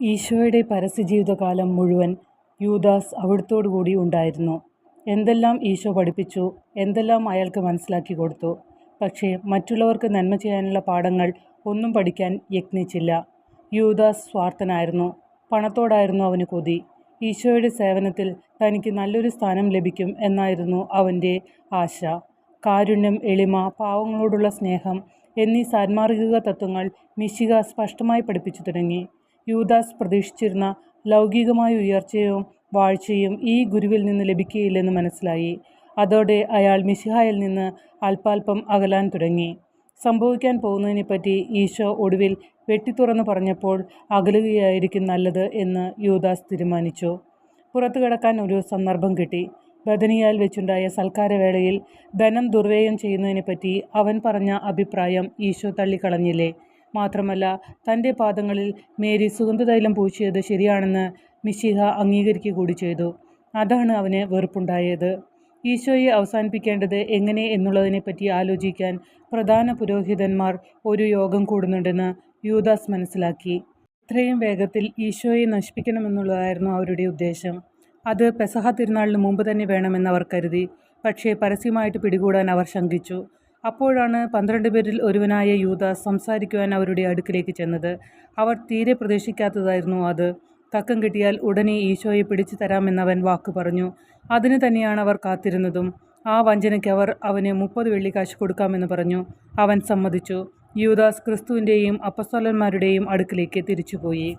ഈശോയുടെ പരസ്യജീവിതകാലം മുഴുവൻ യൂദാസ് അവിടുത്തോടുകൂടി ഉണ്ടായിരുന്നു. എന്തെല്ലാം ഈശോ പഠിപ്പിച്ചു, എന്തെല്ലാം അയാൾക്ക് മനസ്സിലാക്കി കൊടുത്തു. പക്ഷേ മറ്റുള്ളവർക്ക് നന്മ ചെയ്യാനുള്ള പാഠങ്ങൾ ഒന്നും പഠിക്കാൻ യത്നിച്ചില്ല. യൂദാസ് സ്വാർത്ഥനായിരുന്നു. പണത്തോടായിരുന്നു അവന് കൊതി. ഈശോയുടെ സേവനത്തിൽ തനിക്ക് നല്ലൊരു സ്ഥാനം ലഭിക്കും എന്നായിരുന്നു അവൻ്റെ ആശ. കാരുണ്യം, എളിമ, പാവങ്ങളോടുള്ള സ്നേഹം എന്നീ സാന്മാർഗിക തത്വങ്ങൾ മിശിഹ സ്പഷ്ടമായി പഠിപ്പിച്ചു തുടങ്ങി. യൂദാസ് പ്രതീക്ഷിച്ചിരുന്ന ലൗകികമായ ഉയർച്ചയും വാഴ്ചയും ഈ ഗുരുവിൽ നിന്ന് ലഭിക്കുകയില്ലെന്ന് മനസ്സിലായി. അതോടെ അയാൾ മിശിഹായിൽ നിന്ന് അല്പാൽപം അകലാൻ തുടങ്ങി. സംഭവിക്കാൻ പോകുന്നതിനെപ്പറ്റി ഈശോ ഒടുവിൽ വെട്ടിത്തുറന്ന് പറഞ്ഞപ്പോൾ അകലുകയായിരിക്കും നല്ലത് എന്ന് യൂദാസ് തീരുമാനിച്ചു. പുറത്തു കടക്കാൻ ഒരു സന്ദർഭം കിട്ടി. ബഥനിയയിൽ വെച്ചുണ്ടായ സൽക്കാരവേളയിൽ ധനം ദുർവ്യയം ചെയ്യുന്നതിനെപ്പറ്റി അവൻ പറഞ്ഞ അഭിപ്രായം ഈശോ തള്ളിക്കളഞ്ഞില്ലേ? മാത്രമല്ല, തൻ്റെ പാദങ്ങളിൽ മേരി സുഗന്ധതൈലം പൂശിയത് ശരിയാണെന്ന് മിശിഹ അംഗീകരിക്കുക കൂടി ചെയ്തു. അതാണ് അവന് വെറുപ്പുണ്ടായത്. ഈശോയെ അവസാനിപ്പിക്കേണ്ടത് എങ്ങനെ എന്നുള്ളതിനെപ്പറ്റി ആലോചിക്കാൻ പ്രധാന പുരോഹിതന്മാർ ഒരു യോഗം കൂടുന്നുണ്ടെന്ന് യൂദാസ് മനസ്സിലാക്കി. എത്രയും വേഗത്തിൽ ഈശോയെ നശിപ്പിക്കണമെന്നുള്ളതായിരുന്നു അവരുടെ ഉദ്ദേശം. അത് പെസഹ തിരുനാളിന് മുമ്പ് തന്നെ വേണമെന്ന് അവർ കരുതി. പക്ഷേ പരസ്യമായിട്ട് പിടികൂടാൻ അവർ ശങ്കിച്ചു. അപ്പോഴാണ് 12 പേരിൽ ഒരുവനായ യൂദാസ് സംസാരിക്കുവാൻ അവരുടെ അടുക്കിലേക്ക് ചെന്നത്. അവർ തീരെ പ്രതീക്ഷിക്കാത്തതായിരുന്നു അത്. തക്കം കിട്ടിയാൽ ഉടനെ ഈശോയെ പിടിച്ചു തരാമെന്നവൻ വാക്കു പറഞ്ഞു. അതിന് തന്നെയാണ് അവർ കാത്തിരുന്നതും. ആ വഞ്ചനയ്ക്ക് അവർ അവന് 30 വെള്ളിക്കാശ് കൊടുക്കാമെന്ന് പറഞ്ഞു. അവൻ സമ്മതിച്ചു. യൂദാസ് ക്രിസ്തുവിൻ്റെയും അപ്പസ്തോലന്മാരുടെയും അടുക്കിലേക്ക് തിരിച്ചുപോയി.